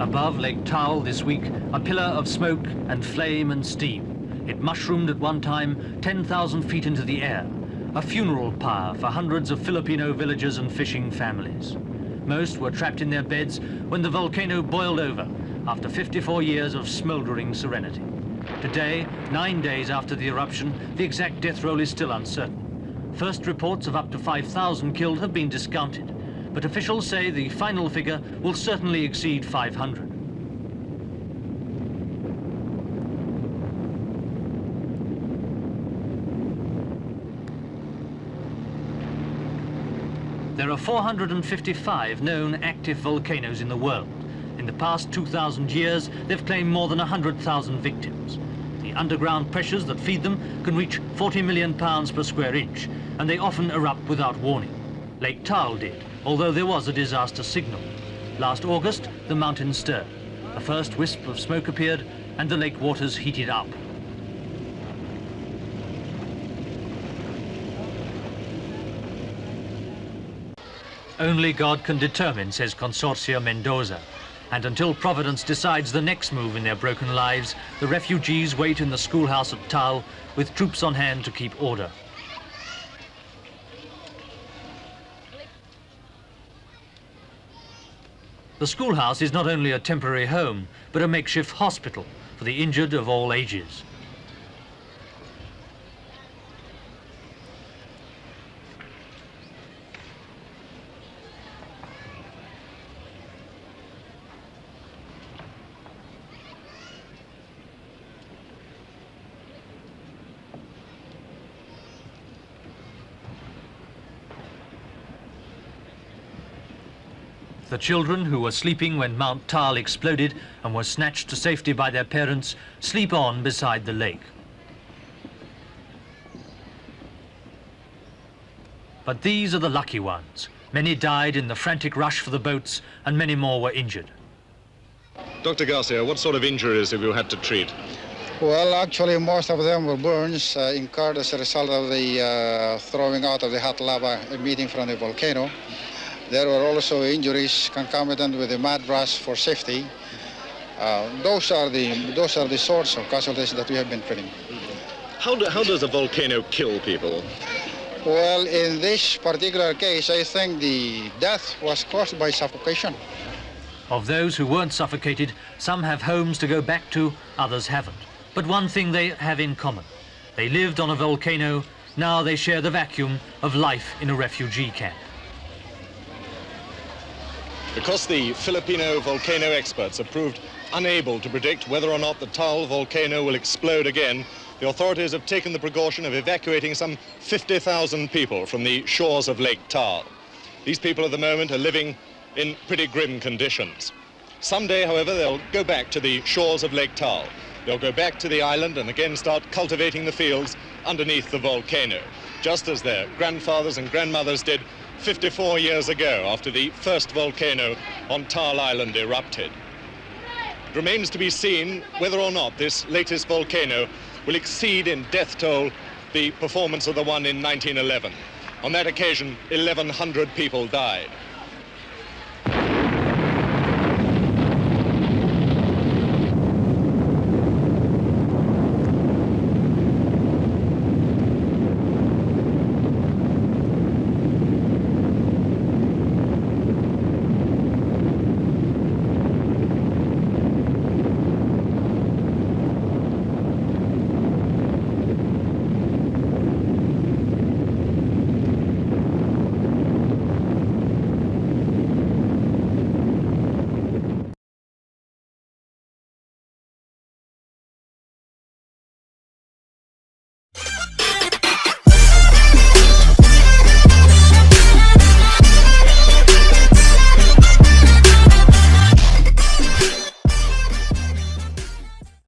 Above Lake Taal this week, a pillar of smoke and flame and steam. It mushroomed at one time 10,000 feet into the air, a funeral pyre for hundreds of Filipino villagers and fishing families. Most were trapped in their beds when the volcano boiled over after 54 years of smouldering serenity. Today, 9 days after the eruption, the exact death roll is still uncertain. First reports of up to 5,000 killed have been discounted, but officials say the final figure will certainly exceed 500. There are 455 known active volcanoes in the world. In the past 2,000 years, they've claimed more than 100,000 victims. The underground pressures that feed them can reach 40 million pounds per square inch, and they often erupt without warning. Lake Taal did, although there was a disaster signal. Last August, the mountain stirred. The first wisp of smoke appeared, and the lake waters heated up. Only God can determine, says Consortia Mendoza. And until Providence decides the next move in their broken lives, the refugees wait in the schoolhouse at Taal with troops on hand to keep order. The schoolhouse is not only a temporary home, but a makeshift hospital for the injured of all ages. The children who were sleeping when Mount Taal exploded and were snatched to safety by their parents sleep on beside the lake. But these are the lucky ones. Many died in the frantic rush for the boats, and many more were injured. Dr. Garcia, what sort of injuries have you had to treat? Well, actually, most of them were burns incurred as a result of the throwing out of the hot lava emitting from the volcano. There were also injuries concomitant with the mud rush for safety. Those are the sorts of casualties that we have been treating. How does a volcano kill people? Well, in this particular case, I think the death was caused by suffocation. Of those who weren't suffocated, some have homes to go back to, others haven't. But one thing they have in common. They lived on a volcano, now they share the vacuum of life in a refugee camp. Because the Filipino volcano experts have proved unable to predict whether or not the Taal volcano will explode again, the authorities have taken the precaution of evacuating some 50,000 people from the shores of Lake Taal. These people at the moment are living in pretty grim conditions. Someday, however, they'll go back to the shores of Lake Taal. They'll go back to the island and again start cultivating the fields underneath the volcano, just as their grandfathers and grandmothers did 54 years ago after the first volcano on Taal Island erupted. It remains to be seen whether or not this latest volcano will exceed in death toll the performance of the one in 1911. On that occasion, 1,100 people died.